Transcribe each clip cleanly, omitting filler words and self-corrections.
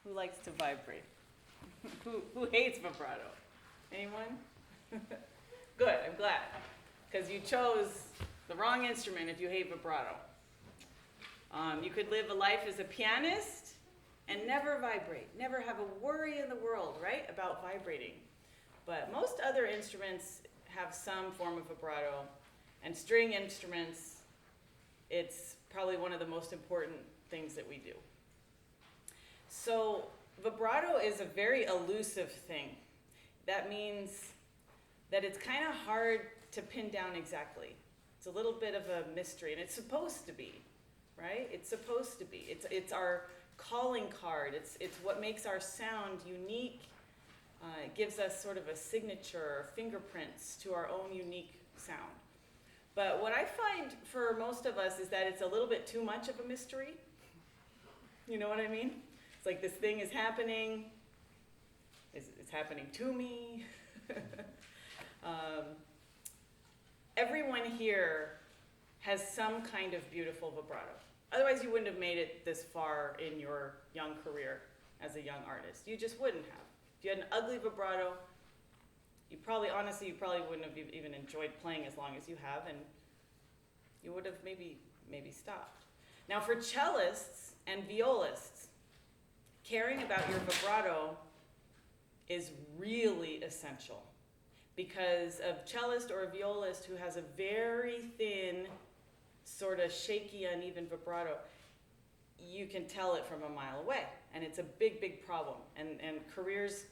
Who likes to vibrate? Who hates vibrato? Anyone? Good, I'm glad. Because you chose the wrong instrument if you hate vibrato. You could live a life as a pianist and never vibrate, never have a worry in the world, right, about vibrating. But most other instruments have some form of vibrato, and string instruments, it's probably one of the most important things that we do. So vibrato is a very elusive thing. That means that it's kind of hard to pin down exactly. It's a little bit of a mystery, and it's supposed to be, right? It's supposed to be. It's our calling card. It's what makes our sound unique. It gives us sort of a signature, fingerprints to our own unique sound. But what I find for most of us is that it's a little bit too much of a mystery. You know what I mean? It's like this thing is happening. It's happening to me. Everyone here has some kind of beautiful vibrato. Otherwise, you wouldn't have made it this far in your young career as a young artist. You just wouldn't have. If you had an ugly vibrato, you probably wouldn't have even enjoyed playing as long as you have, and you would have maybe stopped. Now, for cellists and violists, caring about your vibrato is really essential, because a cellist or a violist who has a very thin, sort of shaky, uneven vibrato, you can tell it from a mile away, and it's a big, big problem, and careers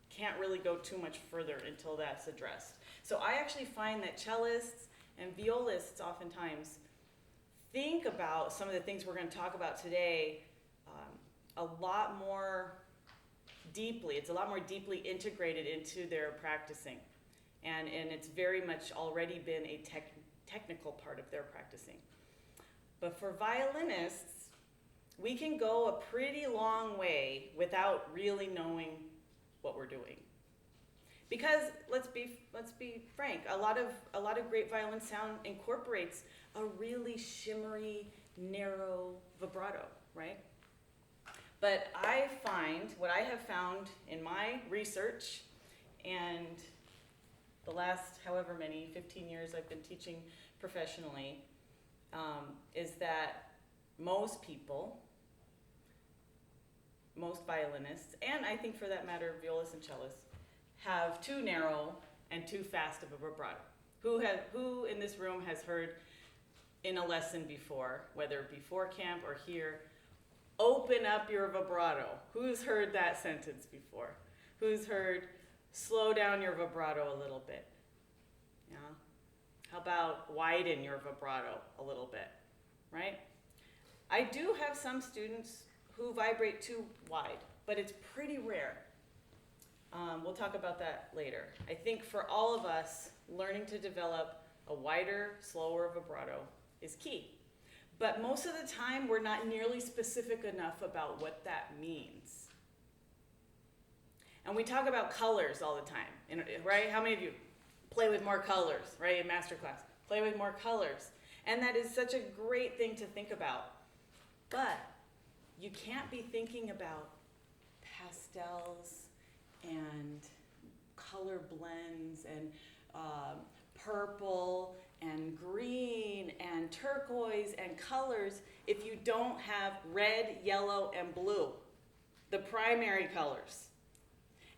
can't really go too much further until that's addressed. So I actually find that cellists and violists oftentimes think about some of the things we're going to talk about today a lot more deeply. It's a lot more deeply integrated into their practicing. And it's very much already been a technical part of their practicing. But for violinists, we can go a pretty long way without really knowing what we're doing. Because let's be frank, a lot of great violin sound incorporates a really shimmery, narrow vibrato, right? But what I have found in my research and the last however many, 15 years I've been teaching professionally, is that most people, most violinists, and I think for that matter, violists and cellists, have too narrow and too fast of a vibrato. Who in this room has heard in a lesson before, whether before camp or here, open up your vibrato? Who's heard that sentence before? Who's heard slow down your vibrato a little bit? Yeah. How about widen your vibrato a little bit, right? I do have some students who vibrate too wide, but it's pretty rare. We'll talk about that later. I think for all of us, learning to develop a wider, slower vibrato is key. But most of the time, we're not nearly specific enough about what that means. And we talk about colors all the time, right? How many of you play with more colors, right, in master class? Play with more colors. And that is such a great thing to think about. But you can't be thinking about pastels and color blends and purple and green and turquoise and colors if you don't have red, yellow, and blue, the primary colors.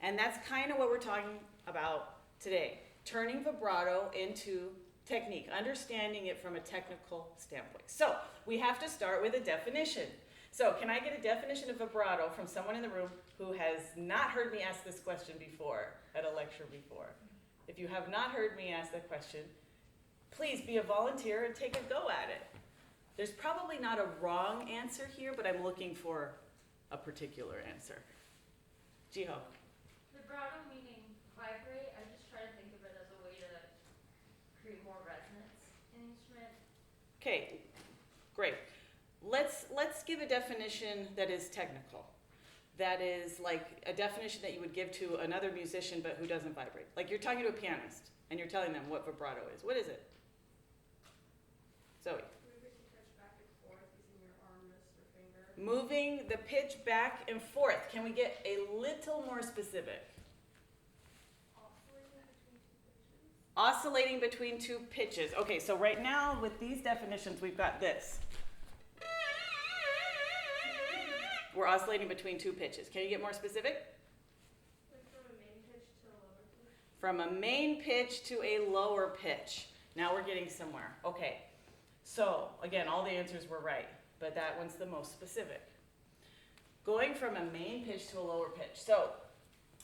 And that's kind of what we're talking about today, turning vibrato into technique, understanding it from a technical standpoint. So we have to start with a definition. So can I get a definition of vibrato from someone in the room who has not heard me ask this question before, at a lecture before? If you have not heard me ask that question, please be a volunteer and take a go at it. There's probably not a wrong answer here, but I'm looking for a particular answer. Jiho. Vibrato meaning vibrate. I just try to think of it as a way to create more resonance in the instrument. Okay, great. Let's give a definition that is technical. That is like a definition that you would give to another musician but who doesn't vibrate. Like you're talking to a pianist and you're telling them what vibrato is. What is it? Zoe. Moving to touch back and forth using your arm, wrist, or finger. moving the pitch back and forth. Can we get a little more specific? Oscillating between two pitches. Okay, so right now with these definitions, we've got this. We're oscillating between two pitches. Can you get more specific? From a main pitch to a lower pitch. Now we're getting somewhere. Okay, so again, all the answers were right, but that one's the most specific. Going from a main pitch to a lower pitch. So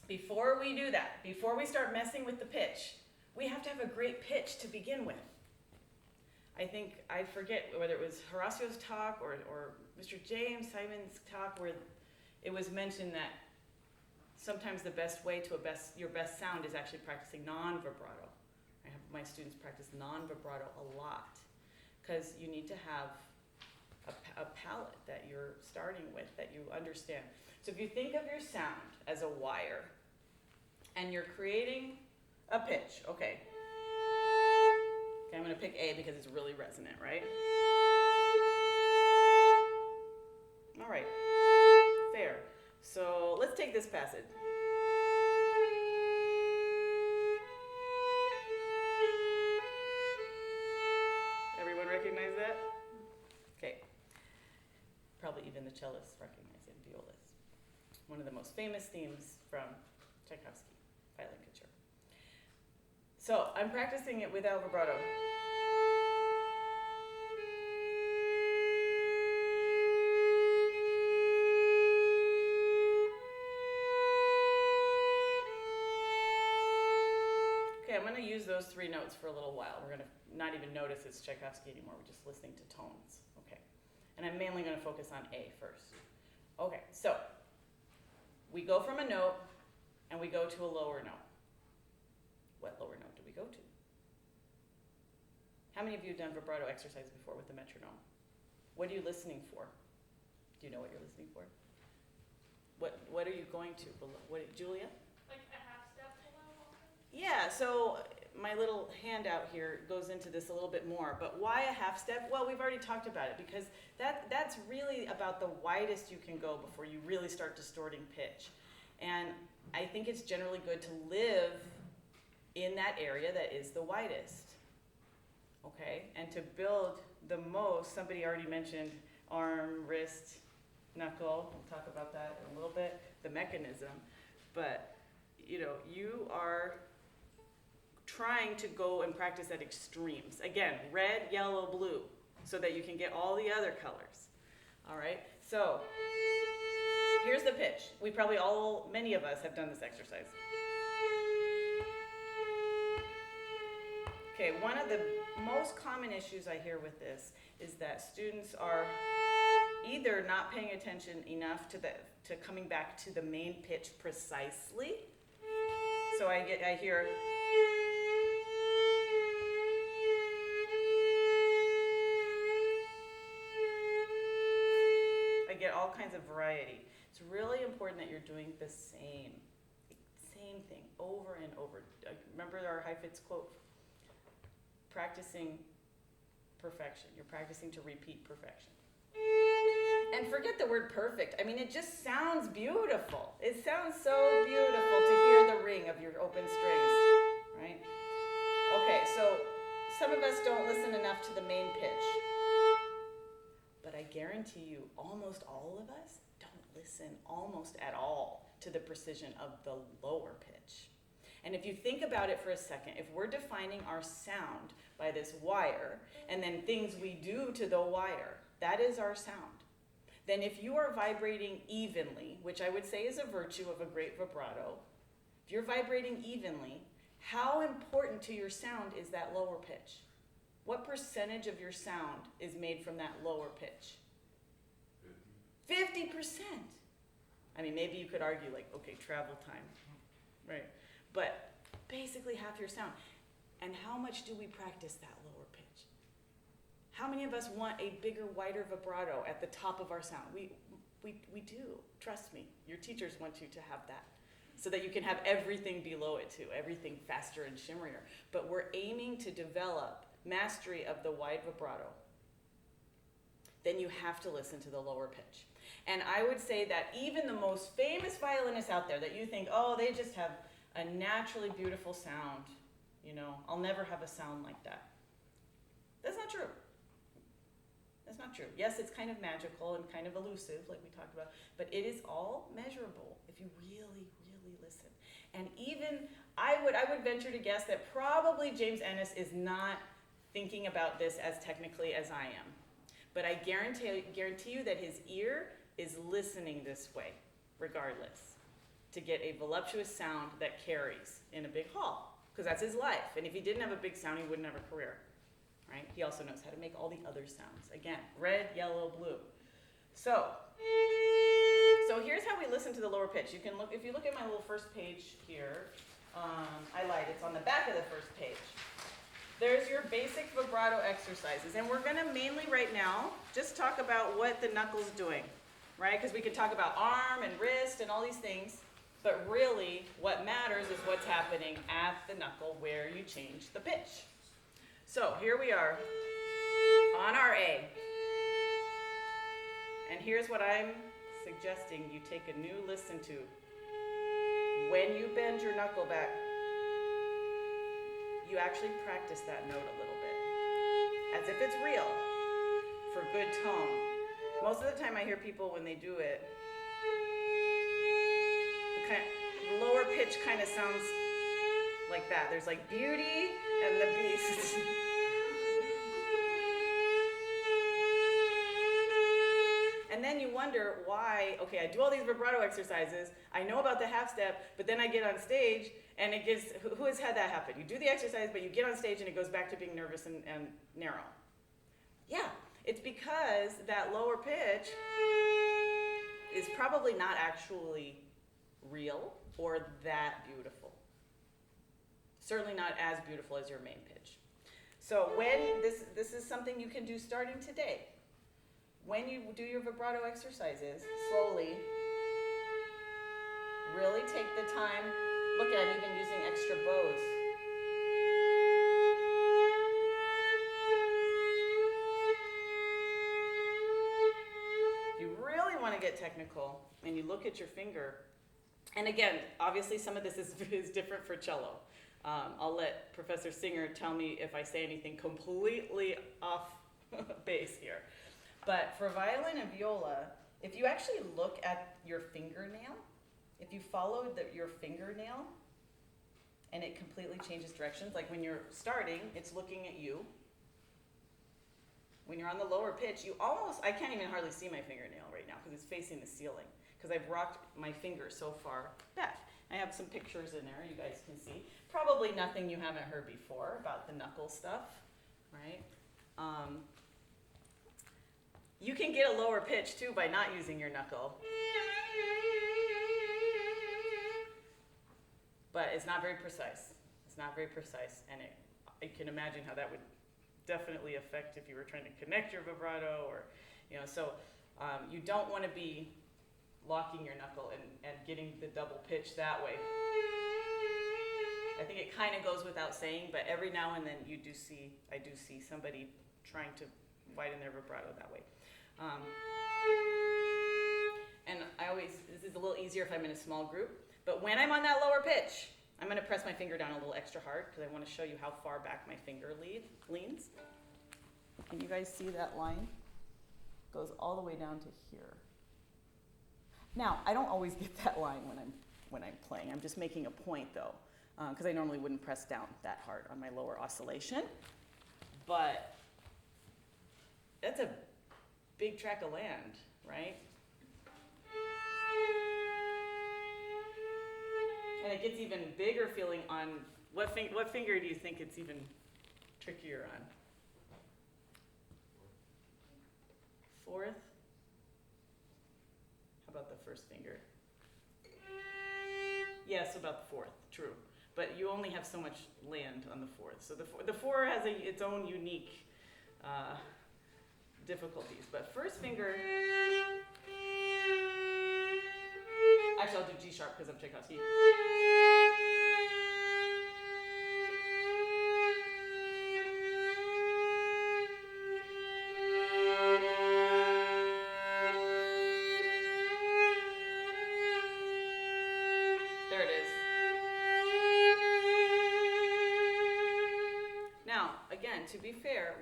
before we do that, before we start messing with the pitch, we have to have a great pitch to begin with. I think, I forget whether it was Horacio's talk or Mr. James Simon's talk where it was mentioned that sometimes the best way to your best sound is actually practicing non-vibrato. I have my students practice non-vibrato a lot because you need to have a palette that you're starting with, that you understand. So if you think of your sound as a wire and you're creating a pitch, okay. Okay, I'm gonna pick A because it's really resonant, right? All right, fair. So let's take this passage. Everyone recognize that? Okay. Probably even the cellists recognize it, violists. One of the most famous themes from Tchaikovsky, violin concerto. So I'm practicing it without vibrato. Okay, I'm going to use those three notes for a little while. We're going to not even notice it's Tchaikovsky anymore. We're just listening to tones. Okay, and I'm mainly going to focus on A first. Okay, so we go from a note and we go to a lower note. What lower note do we go to? How many of you have done vibrato exercises before with the metronome? What are you listening for? Do you know what you're listening for? What are you going to? Julia? Like a half step below? Yeah, so my little handout here goes into this a little bit more, but why a half step? Well, we've already talked about it because that's really about the widest you can go before you really start distorting pitch. And I think it's generally good to live in that area that is the widest, okay? And to build the most, somebody already mentioned arm, wrist, knuckle. We'll talk about that in a little bit, the mechanism. But, you are trying to go and practice at extremes. Again, red, yellow, blue, so that you can get all the other colors, all right? So, here's the pitch. Many of us have done this exercise. Okay, one of the most common issues I hear with this is that students are either not paying attention enough to coming back to the main pitch precisely. So I hear all kinds of variety. It's really important that you're doing the same thing over and over. Remember our Heifetz quote? Practicing perfection. You're practicing to repeat perfection. And forget the word perfect. I mean, it just sounds beautiful. It sounds so beautiful to hear the ring of your open strings, right? Okay, so some of us don't listen enough to the main pitch. But I guarantee you, almost all of us don't listen almost at all to the precision of the lower pitch. And if you think about it for a second, if we're defining our sound by this wire, and then things we do to the wire, that is our sound. Then if you are vibrating evenly, which I would say is a virtue of a great vibrato, if you're vibrating evenly, how important to your sound is that lower pitch? What percentage of your sound is made from that lower pitch? 50%. I mean, maybe you could argue okay, travel time, right? But basically half your sound. And how much do we practice that lower pitch? How many of us want a bigger, wider vibrato at the top of our sound? We do. Trust me. Your teachers want you to have that so that you can have everything below it too, everything faster and shimmerier. But we're aiming to develop mastery of the wide vibrato. then you have to listen to the lower pitch. And I would say that even the most famous violinists out there that you think, oh, they just have a naturally beautiful sound, you know, I'll never have a sound like that. That's not true. That's not true. Yes, it's kind of magical and kind of elusive, like we talked about, but it is all measurable if you really, really listen. And even, I would venture to guess that probably James Ennis is not thinking about this as technically as I am. But I guarantee you that his ear is listening this way, regardless, to get a voluptuous sound that carries in a big hall, because that's his life. And if he didn't have a big sound, he wouldn't have a career, right? He also knows how to make all the other sounds. Again, red, yellow, blue. So here's how we listen to the lower pitch. You can look, if you look at my little first page here, I lied, it's on the back of the first page. There's your basic vibrato exercises, and we're gonna mainly right now just talk about what the knuckle's doing, right? Because we could talk about arm and wrist and all these things, but really what matters is what's happening at the knuckle where you change the pitch. So here we are on our A. And here's what I'm suggesting you take a new listen to. When you bend your knuckle back, you actually practice that note a little bit, as if it's real, for good tone. Most of the time I hear people when they do it, the lower pitch kind of sounds like that. There's like Beauty and the Beast. And then you wonder why, okay, I do all these vibrato exercises, I know about the half step, but then I get on stage and it gives, who has had that happen? You do the exercise, but you get on stage and it goes back to being nervous and narrow. Yeah, it's because that lower pitch is probably not actually real or that beautiful. Certainly not as beautiful as your main pitch. So when, this is something you can do starting today. When you do your vibrato exercises, slowly, really take the time, look at it, even using extra bows. If you really want to get technical and you look at your finger, and again, obviously some of this is different for cello. I'll let Professor Singer tell me if I say anything completely off base here. But for violin and viola, if you actually look at your fingernail, if you follow your fingernail and it completely changes directions, like when you're starting, it's looking at you. When you're on the lower pitch, you almost, I can't even hardly see my fingernail right now because it's facing the ceiling because I've rocked my finger so far back. I have some pictures in there you guys can see. Probably nothing you haven't heard before about the knuckle stuff, right? You can get a lower pitch too by not using your knuckle. But it's not very precise. It's not very precise, and I can imagine how that would definitely affect if you were trying to connect your vibrato or, you know, so you don't want to be locking your knuckle and getting the double pitch that way. I think it kind of goes without saying, but every now and then I do see somebody trying to widen their vibrato that way. And this is a little easier if I'm in a small group, but when I'm on that lower pitch, I'm going to press my finger down a little extra hard because I want to show you how far back my finger leans. Can you guys see that line? It goes all the way down to here. Now, I don't always get that line when I'm playing. I'm just making a point though, because I normally wouldn't press down that hard on my lower oscillation. But that's a big tract of land, right? And it gets even bigger feeling on, what finger do you think it's even trickier on? Fourth? How about the first finger? Yes, about the fourth, true. But you only have so much land on the fourth. So the four has its own unique difficulties. But first finger, actually I'll do G sharp because I'm Tchaikovsky.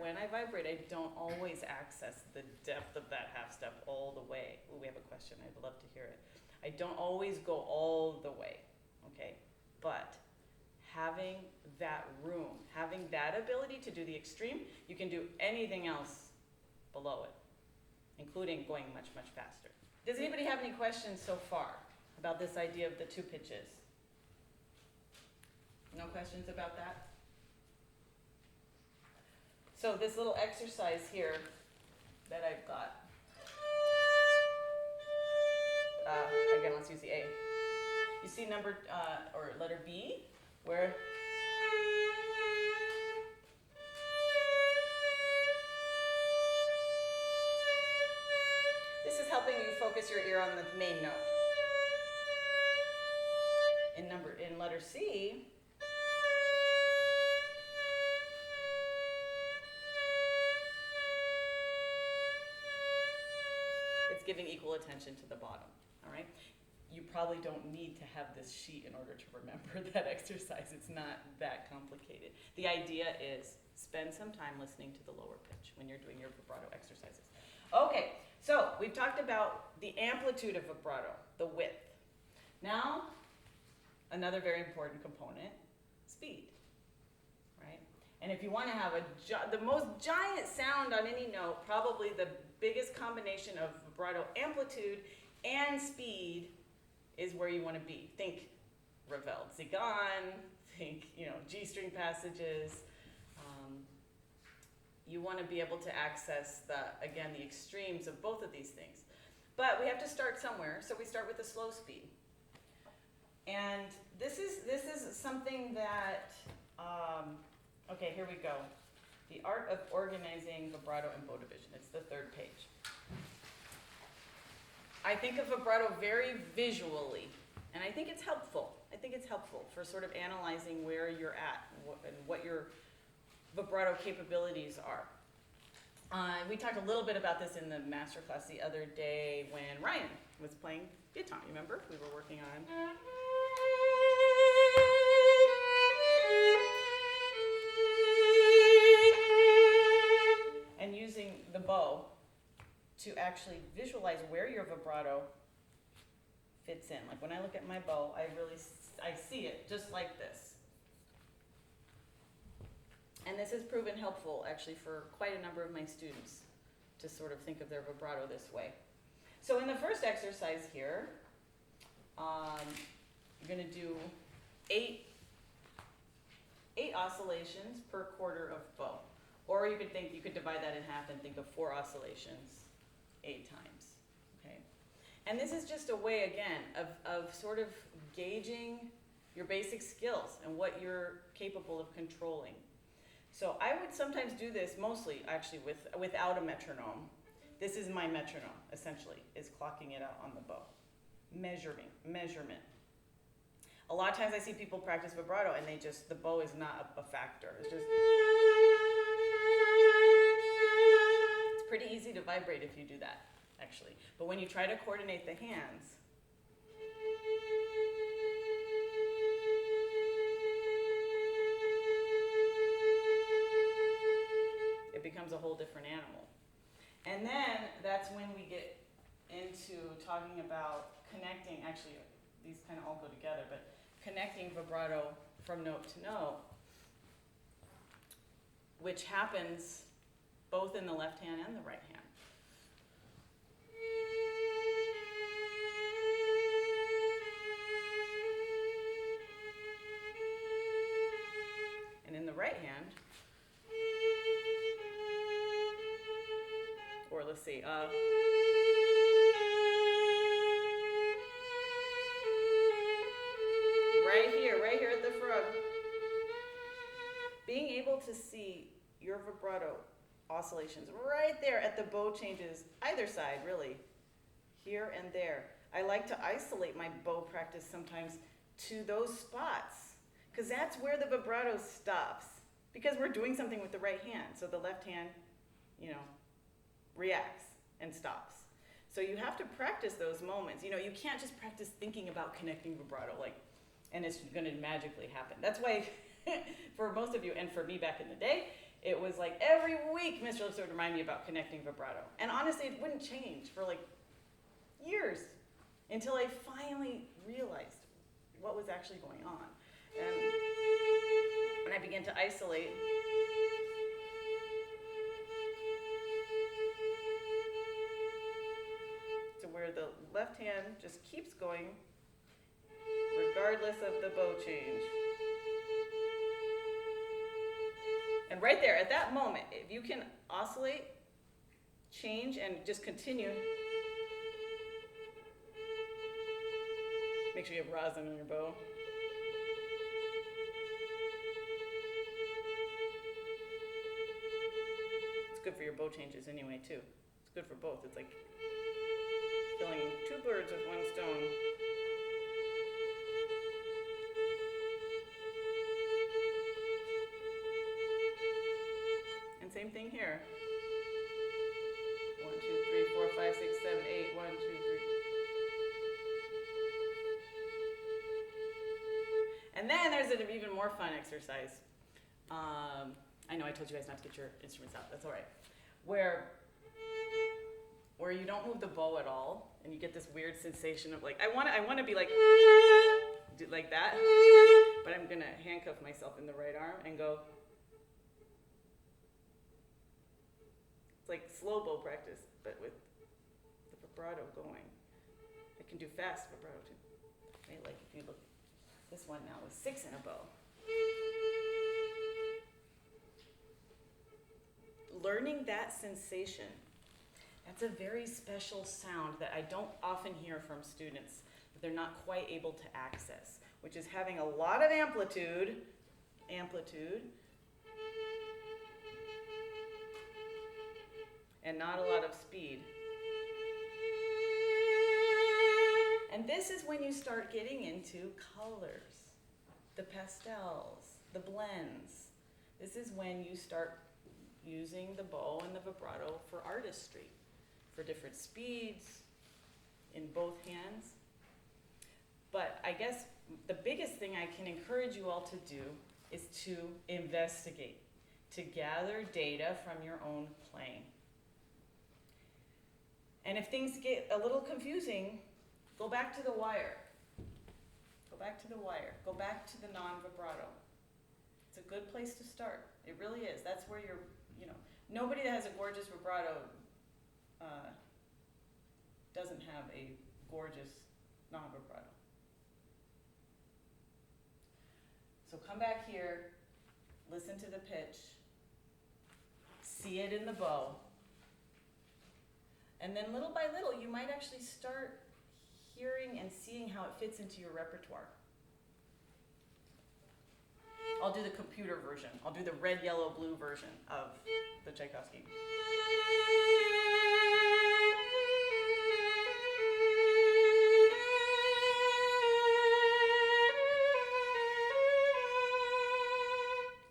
when I vibrate, I don't always access the depth of that half step all the way. Ooh, we have a question. I'd love to hear it. I don't always go all the way, okay? But having that room, having that ability to do the extreme, you can do anything else below it, including going much, much faster. Does anybody have any questions so far about this idea of the two pitches? No questions about that? So this little exercise here that I've got, again, let's use the A. You see number, or letter B, where this is helping you focus your ear on the main note. In letter C, it's giving equal attention to the bottom, all right? You probably don't need to have this sheet in order to remember that exercise. It's not that complicated. The idea is spend some time listening to the lower pitch when you're doing your vibrato exercises. Okay, so we've talked about the amplitude of vibrato, the width. Now, another very important component, speed, right? And if you want to have the most giant sound on any note, probably the biggest combination of vibrato amplitude and speed is where you want to be. Think Ravel Zigan, think, G string passages. You want to be able to access the extremes of both of these things. But we have to start somewhere, so we start with the slow speed. And this is something that, okay, here we go. The Art of Organizing Vibrato and Bow Division. It's the third page. I think of vibrato very visually, and I think it's helpful. I think it's helpful for sort of analyzing where you're at and what your vibrato capabilities are. We talked a little bit about this in the master class the other day when Ryan was playing guitar. You remember? We were working on. And using the bow to actually visualize where your vibrato fits in. Like when I look at my bow, I see it just like this. And this has proven helpful actually for quite a number of my students to sort of think of their vibrato this way. So in the first exercise here, you're going to do eight oscillations per quarter of bow. Or you could divide that in half and think of 4 oscillations 8 times, okay? And this is just a way, again, of sort of gauging your basic skills and what you're capable of controlling. So I would sometimes do this, mostly actually without a metronome. This is my metronome, essentially, is clocking it out on the bow. Measurement. A lot of times I see people practice vibrato and the bow is not a factor. It's pretty easy to vibrate if you do that, actually. But when you try to coordinate the hands, it becomes a whole different animal. And then that's when we get into talking about connecting, actually these kind of all go together, but connecting vibrato from note to note, which happens both in the left hand and the right hand. And in the right hand, or let's see, right here at the front, being able to see your vibrato oscillations right there at the bow changes, either side really, here and there. I like to isolate my bow practice sometimes to those spots, because that's where the vibrato stops, because we're doing something with the right hand, so the left hand, reacts and stops. So you have to practice those moments. You can't just practice thinking about connecting vibrato, and it's going to magically happen. That's why, for most of you, and for me back in the day, it was like every week Mr. Lips would remind me about connecting vibrato. And honestly, it wouldn't change for like years until I finally realized what was actually going on. And when I began to isolate, to where the left hand just keeps going regardless of the bow change. And right there, at that moment, if you can oscillate, change, and just continue, make sure you have rosin on your bow. It's good for your bow changes anyway, too. It's good for both. It's like killing two birds with one stone. And same thing here. 1, 2, 3, 4, 5, 6, 7, 8. 1, 2, 3. And then there's an even more fun exercise. I know I told you guys not to get your instruments out. That's all right. Where you don't move the bow at all, and you get this weird sensation of like, I want to be like, do like that, but I'm gonna handcuff myself in the right arm and go. It's like slow bow practice, but with the vibrato going. I can do fast vibrato too. Okay, like if you look, this one now is 6 in a bow. Learning that sensation, that's a very special sound that I don't often hear from students, that they're not quite able to access, which is having a lot of amplitude, and not a lot of speed. And this is when you start getting into colors, the pastels, the blends. This is when you start using the bow and the vibrato for artistry, for different speeds in both hands. But I guess the biggest thing I can encourage you all to do is to investigate, to gather data from your own playing. And if things get a little confusing, go back to the wire. Go back to the wire. Go back to the non-vibrato. It's a good place to start. It really is. That's where you're, nobody that has a gorgeous vibrato doesn't have a gorgeous non-vibrato. So come back here, listen to the pitch, see it in the bow, and then little by little you might actually start hearing and seeing how it fits into your repertoire. I'll do the computer version. I'll do the red, yellow, blue version of the Tchaikovsky.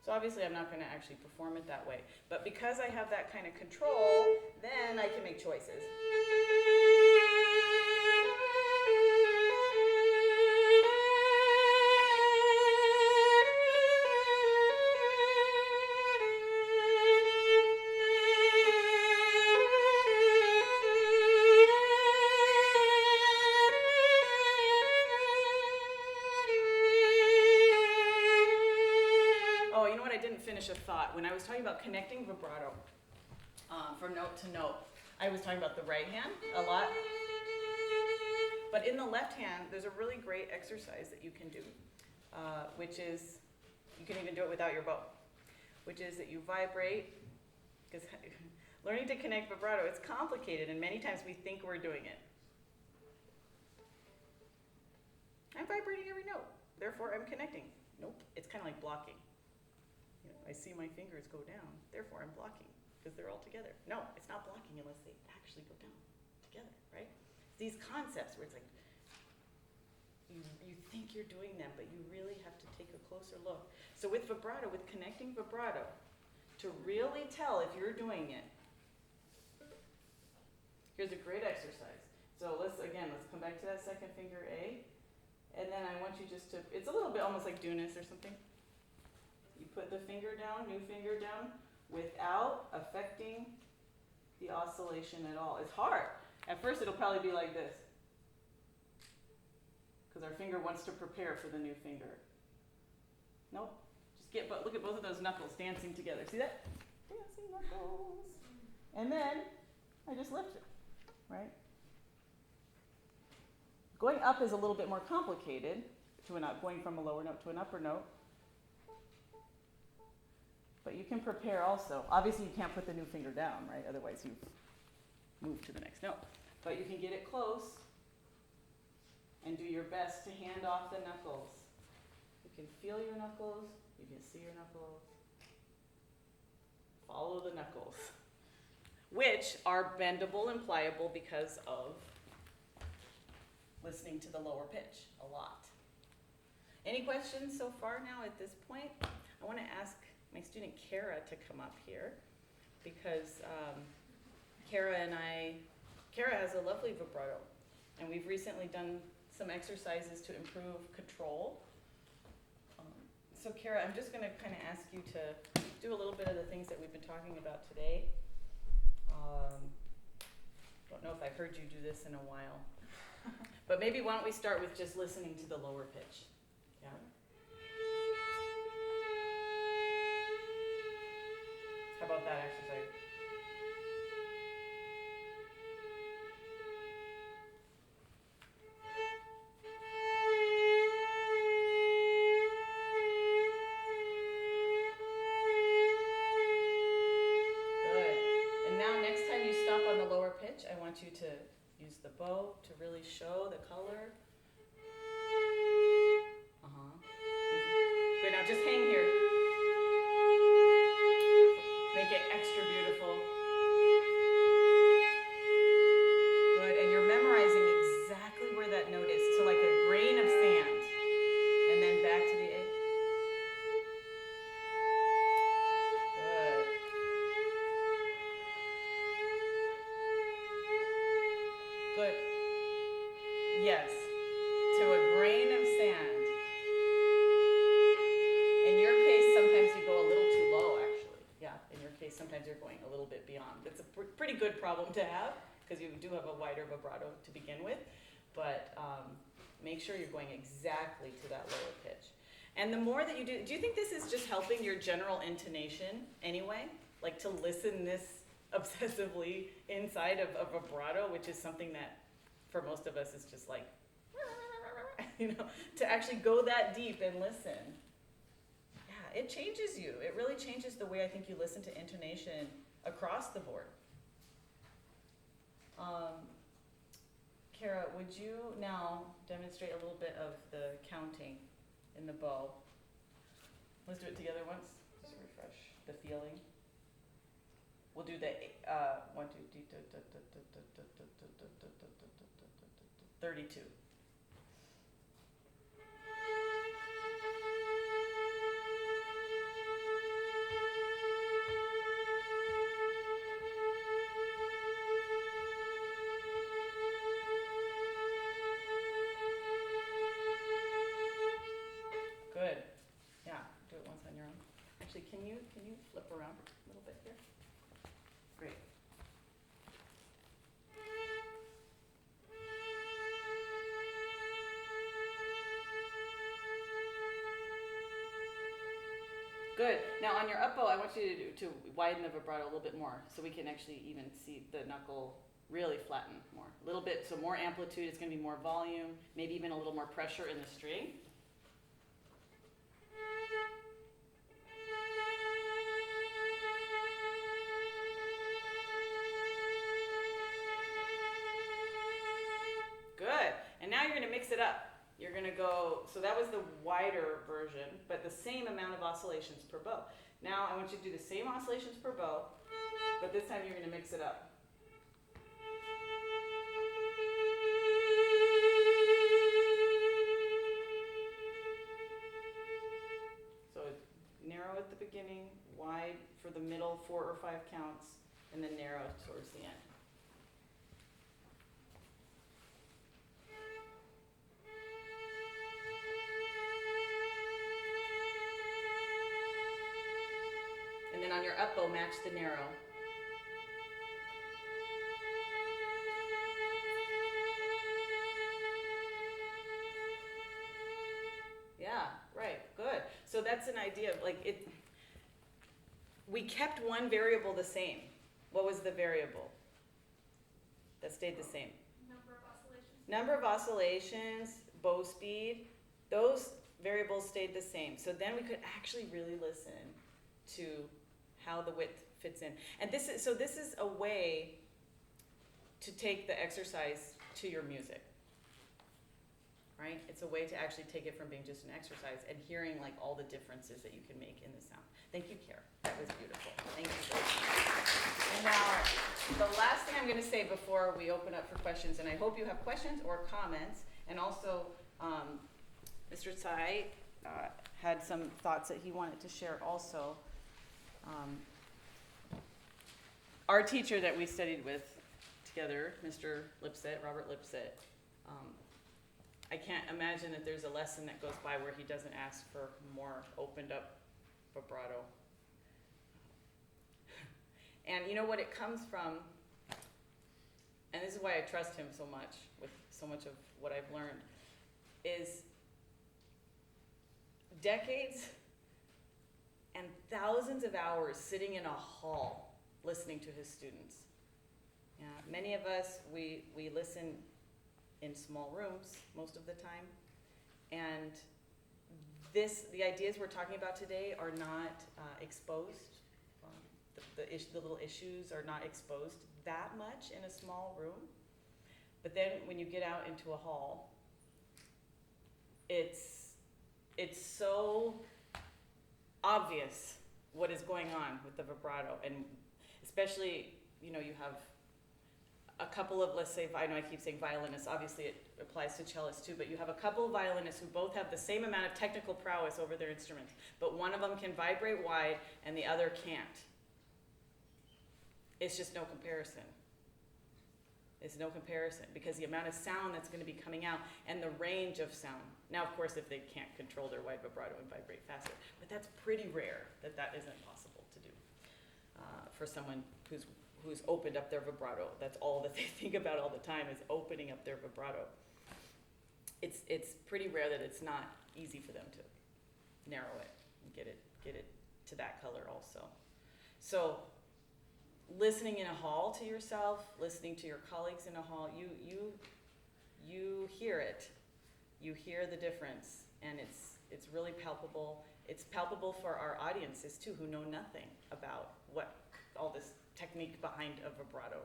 So obviously I'm not going to actually perform it that way. But because I have that kind of control, then I can make choices. A thought. When I was talking about connecting vibrato from note to note, I was talking about the right hand a lot. But in the left hand, there's a really great exercise that you can do, which is, you can even do it without your bow, which is that you vibrate, because learning to connect vibrato, it's complicated, and many times we think we're doing it. I'm vibrating every note, therefore I'm connecting. Nope, it's kind of like blocking. I see my fingers go down, therefore I'm blocking, because they're all together. No, it's not blocking unless they actually go down together, right? These concepts where it's like, you think you're doing them, but you really have to take a closer look. So with vibrato, with connecting vibrato, to really tell if you're doing it, here's a great exercise. So let's come back to that second finger A, and then I want you just to, it's a little bit almost like Dunas or something. You put the finger down, new finger down, without affecting the oscillation at all. It's hard. At first it'll probably be like this, because our finger wants to prepare for the new finger. Nope. Just look at both of those knuckles dancing together. See that? Dancing knuckles. And then I just lift it, right? Going up is a little bit more complicated, going from a lower note to an upper note. But you can prepare also. Obviously you can't put the new finger down, right? Otherwise you've moved to the next note. But you can get it close and do your best to hand off the knuckles. You can feel your knuckles, you can see your knuckles. Follow the knuckles, which are bendable and pliable because of listening to the lower pitch a lot. Any questions so far now at this point? I want to ask my student Kara to come up here because Kara has a lovely vibrato, and we've recently done some exercises to improve control. So Kara, I'm just going to kind of ask you to do a little bit of the things that we've been talking about today. Don't know if I've heard you do this in a while, but maybe why don't we start with just listening to the lower pitch? Yeah. How about that exercise? I want you to use the bow to really show the color. Good, now just hang here. Make it extra beautiful. Good, and you're memorizing exactly where that note is, to like a grain of sand. And then back to the A. Good. Yes, to a grain of sand. In your case, sometimes you go a little too low, actually. Yeah, in your case, sometimes you're going a little bit beyond. It's a pretty good problem to have, because you do have a wider vibrato to begin with, but make sure you're going exactly to that lower pitch. And the more that you do you think this is just helping your general intonation anyway? Like to listen this obsessively inside of a vibrato, which is something that for most of us is just like, to actually go that deep and listen. Yeah, it changes you. It really changes the way I think you listen to intonation across the board. Kara, would you now demonstrate a little bit of the counting in the bow? Let's do it together once, just to refresh the feeling. We'll do the 1, 2, 32. Good. Yeah, do it once on your own. Actually, can you flip around a little bit here? Great. Good. Now on your up bow, I want you to widen the vibrato a little bit more so we can actually even see the knuckle really flatten more. A little bit, so more amplitude, it's going to be more volume, maybe even a little more pressure in the string. Good. And now you're going to mix it up. You're going to go, so that was the wider version, but the same amount of oscillations per bow. Now I want you to do the same oscillations per bow, but this time you're going to mix it up. So narrow at the beginning, wide for the middle 4 or 5 counts, and then narrow towards the end. And then on your up bow match the narrow. Yeah, right, good. So that's an idea of like it, we kept one variable the same. What was the variable that stayed the same? Number of oscillations. Number of oscillations, bow speed, those variables stayed the same. So then we could actually really listen to how the width fits in. And this is a way to take the exercise to your music. Right? It's a way to actually take it from being just an exercise and hearing like all the differences that you can make in the sound. Thank you, Kara. That was beautiful. Thank you. And now, the last thing I'm going to say before we open up for questions, and I hope you have questions or comments, and also Mr. Tsai had some thoughts that he wanted to share also. Our teacher that we studied with together, Mr. Lipset, Robert Lipset, I can't imagine that there's a lesson that goes by where he doesn't ask for more opened up vibrato. And you know what it comes from, and this is why I trust him so much with so much of what I've learned, is decades and thousands of hours sitting in a hall listening to his students. Yeah, many of us, we listen in small rooms most of the time, and the ideas we're talking about today are not exposed. The little issues are not exposed that much in a small room, but then when you get out into a hall, it's so obvious what is going on with the vibrato, and especially, you know, you have a couple of, let's say, I know I keep saying violinists, obviously it applies to cellists too, but you have a couple of violinists who both have the same amount of technical prowess over their instruments, but one of them can vibrate wide and the other can't. It's just no comparison. It's no comparison because the amount of sound that's going to be coming out and the range of sound. Now, of course, if they can't control their wide vibrato and vibrate faster, but that's pretty rare that isn't possible to do for someone who's opened up their vibrato. That's all that they think about all the time is opening up their vibrato. It's pretty rare that it's not easy for them to narrow it and get it to that color also. So listening in a hall to yourself, listening to your colleagues in a hall, you hear it. You hear the difference, and it's really palpable. It's palpable for our audiences too, who know nothing about what all this technique behind a vibrato.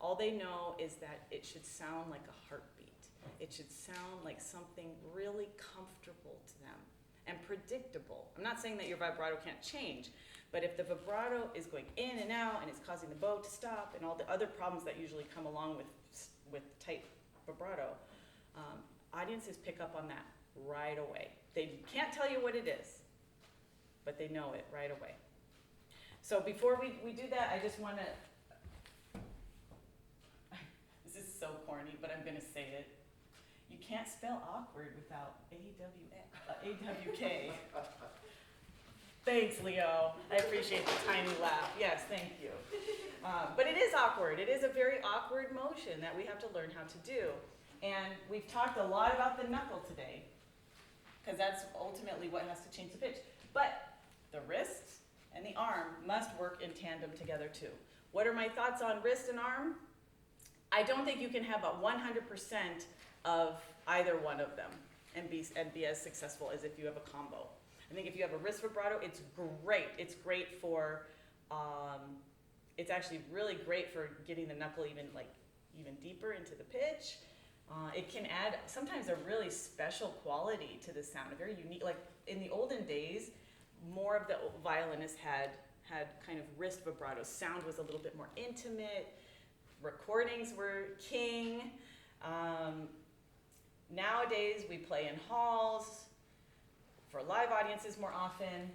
All they know is that it should sound like a heartbeat. It should sound like something really comfortable to them and predictable. I'm not saying that your vibrato can't change, but if the vibrato is going in and out and it's causing the bow to stop and all the other problems that usually come along with tight vibrato, audiences pick up on that right away. They can't tell you what it is, but they know it right away. So before we do that, I just want to, this is so corny, but I'm going to say it. You can't spell awkward without A-W-K. Thanks, Leo. I appreciate the tiny laugh. Yes, thank you. But it is awkward. It is a very awkward motion that we have to learn how to do. And we've talked a lot about the knuckle today, because that's ultimately what has to change the pitch. But the wrist and the arm must work in tandem together too. What are my thoughts on wrist and arm? I don't think you can have a 100% of either one of them and be as successful as if you have a combo. I think if you have a wrist vibrato, it's great. It's great for, it's actually really great for getting the knuckle even deeper into the pitch. It can add sometimes a really special quality to the sound, a very unique, like in the olden days, more of the violinists had kind of wrist vibrato. Sound was a little bit more intimate. Recordings were king. Nowadays, we play in halls for live audiences more often,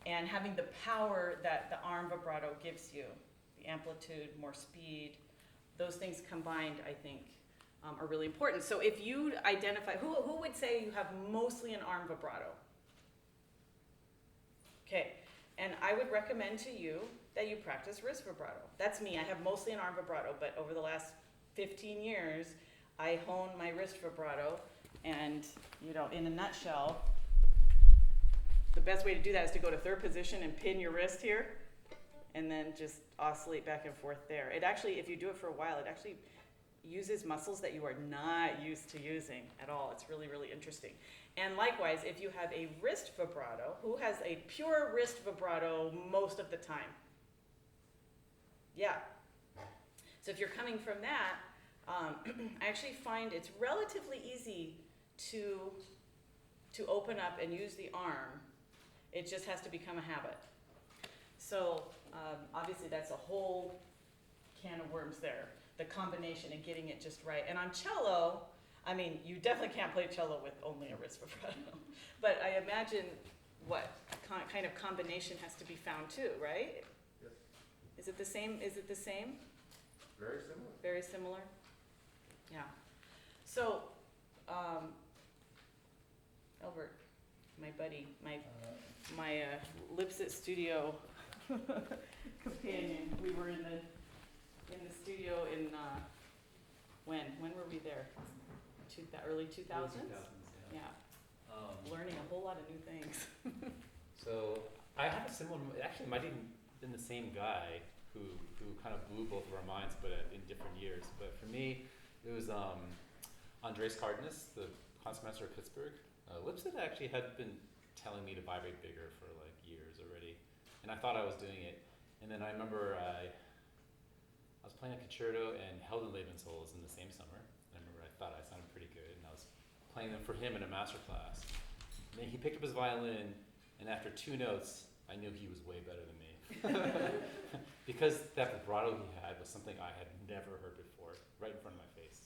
and having the power that the arm vibrato gives you, the amplitude, more speed, those things combined, I think, are really important. So if you identify, who would say you have mostly an arm vibrato? Okay, and I would recommend to you that you practice wrist vibrato. That's me. I have mostly an arm vibrato, but over the last 15 years, I hone my wrist vibrato, and in a nutshell, the best way to do that is to go to third position and pin your wrist here, and then just oscillate back and forth there. It actually, if you do it for a while, it actually uses muscles that you are not used to using at all. It's really, really interesting. And likewise, if you have a wrist vibrato, who has a pure wrist vibrato most of the time? Yeah. So if you're coming from that, I actually find it's relatively easy to open up and use the arm. It just has to become a habit. So obviously that's a whole can of worms there, the combination and getting it just right. And on cello, I mean, you definitely can't play cello with only a wrist vibrato. But I imagine what kind of combination has to be found too, right? Yes. Is it the same? Is it the same? Very similar. Very similar? Yeah. So, Albert, my buddy, my Lipsit studio companion, we were in the studio in, when were we there? Early 2000s? Yeah. Learning a whole lot of new things. So I have a similar, actually might even been the same guy who kind of blew both of our minds, but in different years. But for me, it was Andres Cardenas, the concertmaster of Pittsburgh. Lipset actually had been telling me to vibrate bigger for like years already, and I thought I was doing it. And then I remember I was playing a concerto and Heldenleben solos in the same summer. And I remember I thought I sounded pretty good, and I was playing them for him in a master class. And then he picked up his violin, and after 2 notes, I knew he was way better than me. Because that vibrato he had was something I had never heard before, right in front of my face.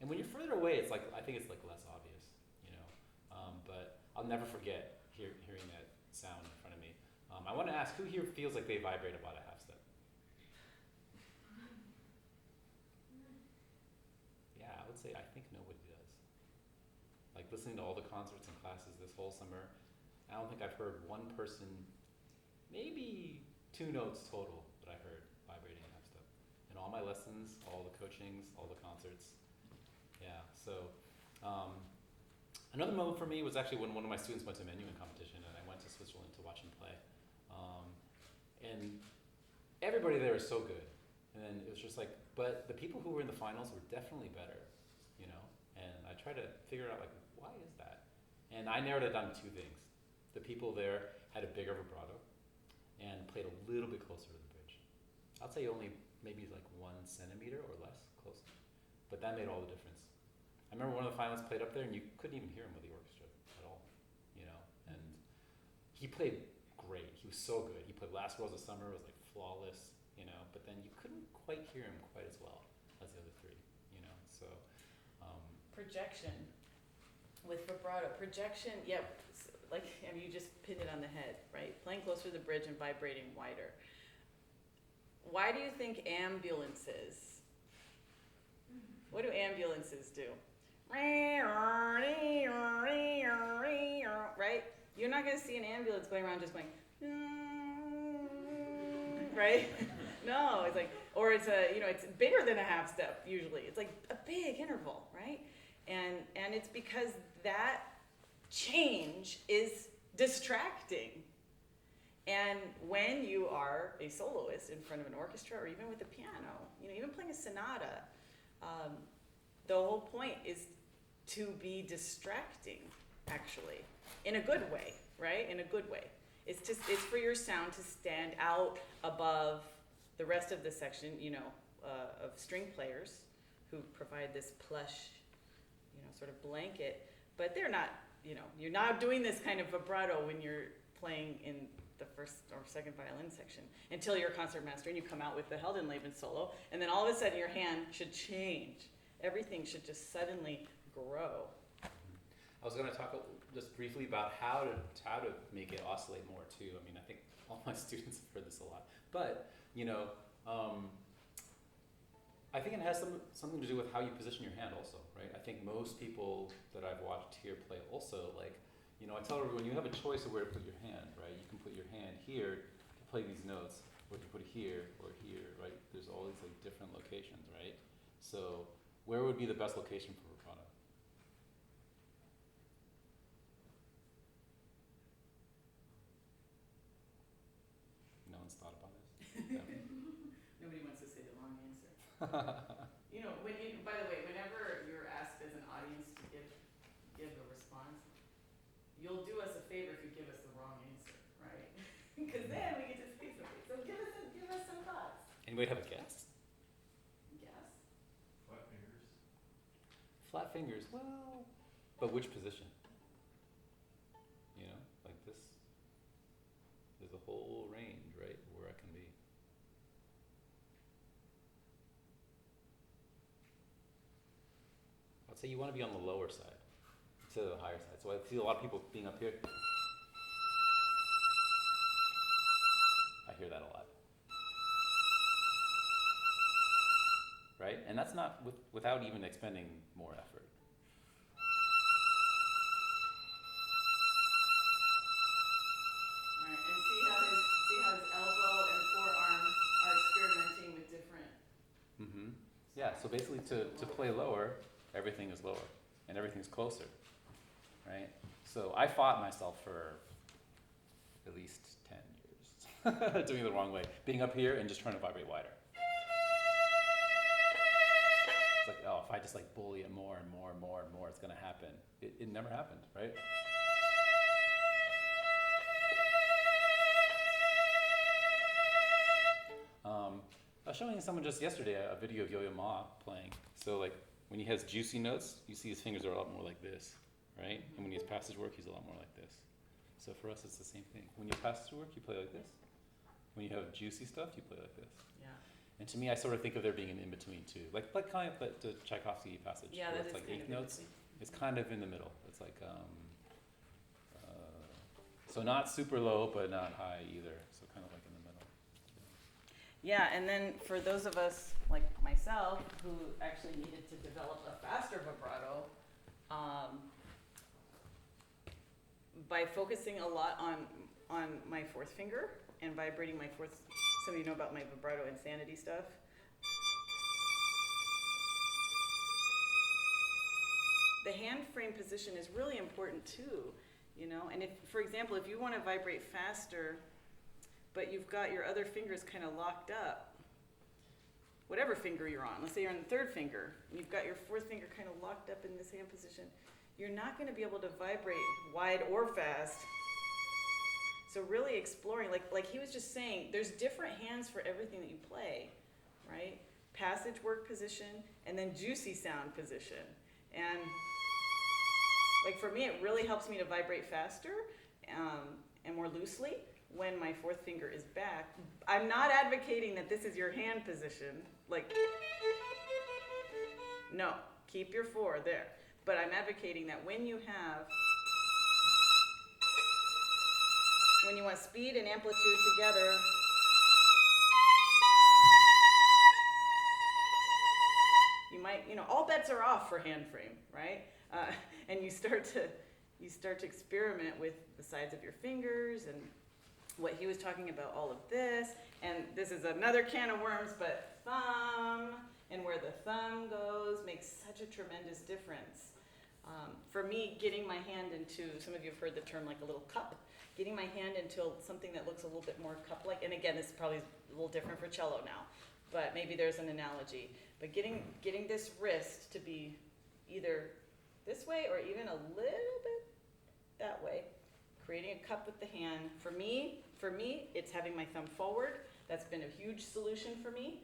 And when you're further away, it's like, I think it's like less obvious, but I'll never forget hearing that sound in front of me. I want to ask, who here feels like they vibrate about a half step? Yeah, I would say I think nobody does. Like listening to all the concerts and classes this whole summer, I don't think I've heard one person, maybe 2 notes total, that I heard vibrating a half step. In all my lessons, all the coachings, all the concerts. Yeah, so another moment for me was actually when one of my students went to menuing competition, and I went to Switzerland to watch him play. And everybody there is so good. And then it was just like, but the people who were in the finals were definitely better, and I tried to figure out like, why is that? And I narrowed it down to 2 things. The people there had a bigger vibrato and played a little bit closer to the bridge. I'd say only maybe like 1 centimeter or less closer, but that made all the difference. I remember one of the finalists played up there and you couldn't even hear him with the orchestra at all, and he played great. He was so good. He played Last Rose of Summer, was like flawless, but then you couldn't quite hear him quite as well as the other 3, so. Projection with vibrato. Projection, yep, like you just pinned it on the head, right? Playing closer to the bridge and vibrating wider. Why do you think ambulances, what do ambulances do? Right? You're not going to see an ambulance going around just going, right? No, it's like, or it's it's bigger than a half step usually. It's like a big interval, right? And it's because that change is distracting. And when you are a soloist in front of an orchestra or even with a piano, even playing a sonata, the whole point is to be distracting, actually, in a good way, right? In a good way. It's for your sound to stand out above the rest of the section, of string players who provide this plush, sort of blanket, but they're not, you're not doing this kind of vibrato when you're playing in the first or second violin section until you're a concertmaster and you come out with the Heldenleben solo, and then all of a sudden your hand should change. Everything should just suddenly grow. I was going to talk just briefly about how to make it oscillate more too. I mean, I think all my students have heard this a lot, but I think it has something to do with how you position your hand also, right? I think most people that I've watched here play also, like, I tell everyone you have a choice of where to put your hand, right? You can put your hand here, play these notes, or to put it here or here, right? There's all these like different locations, right? So where would be the best location for vibrato? No one's thought about this? Nobody wants to say the wrong answer. You know, by the way, whenever you're asked as an audience to give a response, you'll do us a favor if you give us the wrong answer, right? Because then we get to say something. So give us some thoughts. Anybody have a guess? Yes? Flat fingers. Flat fingers, well, but which position? You know, like this. There's a whole range, right, where it can be. I'd say you want to be on the lower side instead of the higher side. So I see a lot of people being up here. I hear that a lot. Right? And that's not without even expending more effort. Right, and see how his elbow and forearm are experimenting with different. Mm-hmm. Yeah, so basically to play lower, everything is lower and everything's closer, right? So I fought myself for at least 10 years doing it the wrong way, being up here and just trying to vibrate wider. It's like, oh, if I just like bully it more and more and more and more, it's gonna happen. It never happened, right? I was showing someone just yesterday a video of Yo-Yo Ma playing. So like when he has juicy notes, you see his fingers are a lot more like this, right? And when he has passage work, he's a lot more like this. So for us, it's the same thing. When you have passage work, you play like this. When you have juicy stuff, you play like this. Yeah. And to me, I sort of think of there being an in-between too. Like kind of like the Tchaikovsky passage. Yeah, where that it's is like kind eighth of notes. It's kind of in the middle. It's like, so not super low, but not high either. So kind of like in the middle. Yeah, and then for those of us like myself who actually needed to develop a faster vibrato, by focusing a lot on my fourth finger and vibrating my fourth, some of you know about my vibrato insanity stuff. The hand frame position is really important too, you know, and if, for example, if you want to vibrate faster, but you've got your other fingers kind of locked up, whatever finger you're on, let's say you're on the third finger, and you've got your fourth finger kind of locked up in this hand position, you're not going to be able to vibrate wide or fast. So really exploring, like he was just saying, there's different hands for everything that you play, right? Passage work position, and then juicy sound position. And like for me, it really helps me to vibrate faster and more loosely when my fourth finger is back. I'm not advocating that this is your hand position. Like, no, keep your four there. But I'm advocating that when you want speed and amplitude together, you might, all bets are off for hand frame, right? And you start to experiment with the sides of your fingers and what he was talking about, all of this, and this is another can of worms, but thumb and where the thumb goes makes such a tremendous difference. For me, getting my hand into, some of you have heard the term like a little cup, getting my hand into something that looks a little bit more cup-like, and again, this is probably a little different for cello now, but maybe there's an analogy. But getting this wrist to be either this way or even a little bit that way, creating a cup with the hand. For me, it's having my thumb forward. That's been a huge solution for me.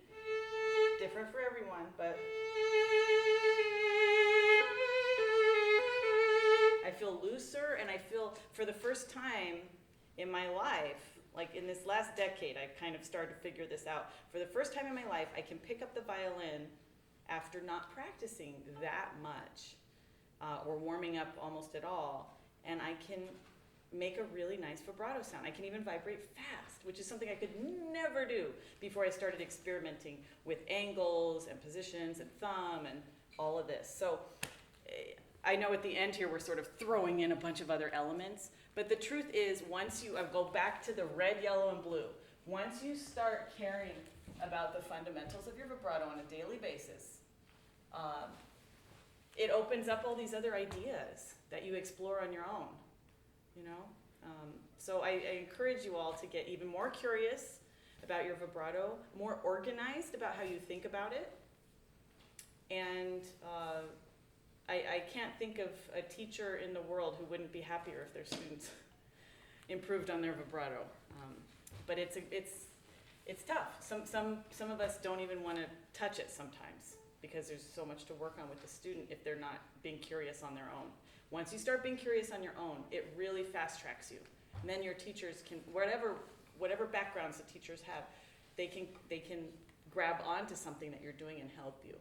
Different for everyone, but I feel looser, and I feel, for the first time in my life, like in this last decade, I kind of started to figure this out. For the first time in my life, I can pick up the violin after not practicing that much, or warming up almost at all, and I can make a really nice vibrato sound. I can even vibrate fast, which is something I could never do before I started experimenting with angles and positions and thumb and all of this. So I know at the end here we're sort of throwing in a bunch of other elements, but the truth is, once you go back to the red, yellow, and blue, Once you start caring about the fundamentals of your vibrato on a daily basis, it opens up all these other ideas that you explore on your own, you know? So I encourage you all to get even more curious about your vibrato, more organized about how you think about it. And I can't think of a teacher in the world who wouldn't be happier if their students improved on their vibrato. But it's tough. Some of us don't even want to touch it sometimes because there's so much to work on with the student if they're not being curious on their own. Once you start being curious on your own, it really fast tracks you. And then your teachers can, whatever backgrounds the teachers have, they can grab onto something that you're doing and help you.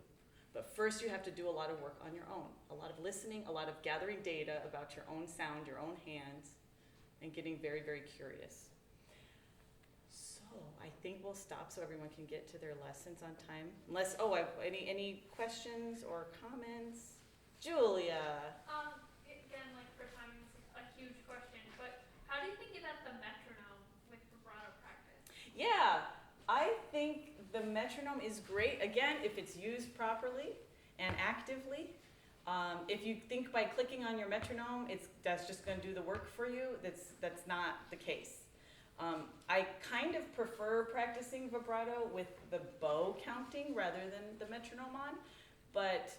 But first you have to do a lot of work on your own. A lot of listening, a lot of gathering data about your own sound, your own hands, and getting very, very curious. So I think we'll stop so everyone can get to their lessons on time. Unless, any questions or comments? Julia. Again, like for time, this is a huge question, but how do you think about the metronome with vibrato practice? Yeah, I think the metronome is great, again, if it's used properly and actively. If you think by clicking on your metronome, that's just going to do the work for you, that's not the case. I kind of prefer practicing vibrato with the bow counting rather than the metronome on, but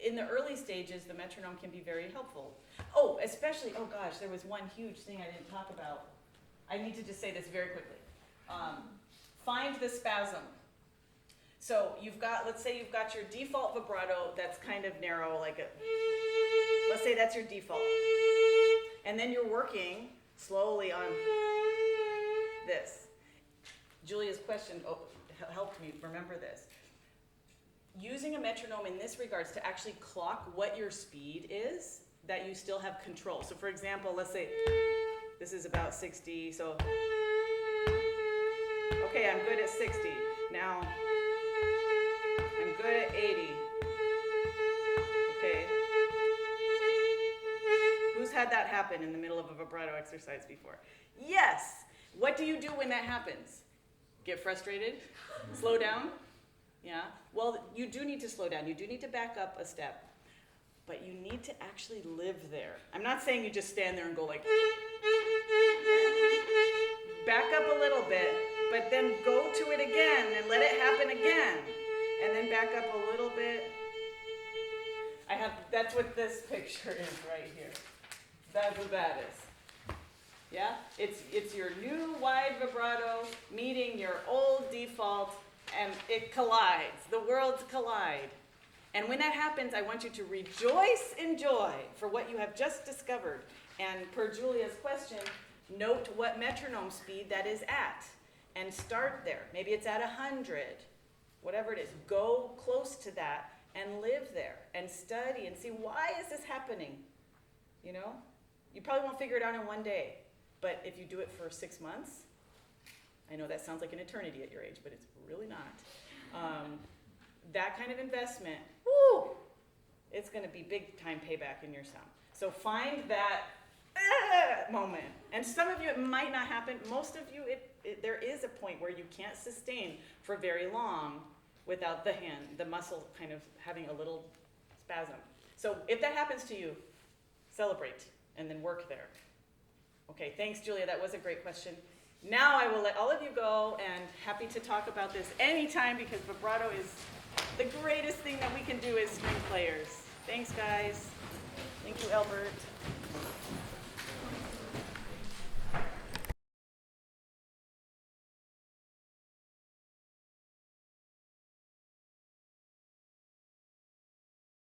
in the early stages, the metronome can be very helpful. Oh, especially, oh gosh, there was one huge thing I didn't talk about. I need to just say this very quickly. Find the spasm. So let's say you've got your default vibrato that's kind of narrow, let's say that's your default. And then you're working slowly on this. Julia's question helped me remember this. Using a metronome in this regards to actually clock what your speed is, that you still have control. So for example, let's say this is about 60, so okay, I'm good at 60. Now, I'm good at 80. Okay. Who's had that happen in the middle of a vibrato exercise before? Yes! What do you do when that happens? Get frustrated? Slow down? Yeah? Well, you do need to slow down. You do need to back up a step. But you need to actually live there. I'm not saying you just stand there and go like... Back up a little bit, but then go to it again and let it happen again. And then back up a little bit. That's what this picture is right here. That's what that is. Yeah? It's your new wide vibrato meeting your old default, and it collides. The worlds collide. And when that happens, I want you to rejoice in joy for what you have just discovered. And per Julia's question, note what metronome speed that is at and start there. Maybe it's at 100, whatever it is. Go close to that and live there and study and see, why is this happening? You know? You probably won't figure it out in one day, but if you do it for 6 months, I know that sounds like an eternity at your age, but it's really not. That kind of investment, woo, it's going to be big time payback in your sound. So find that moment. And some of you, it might not happen. Most of you, there is a point where you can't sustain for very long without the muscle kind of having a little spasm. So if that happens to you, celebrate and then work there. Okay, thanks, Julia. That was a great question. Now I will let all of you go, and happy to talk about this anytime because vibrato is the greatest thing that we can do as string players. Thanks, guys. Thank you, Albert.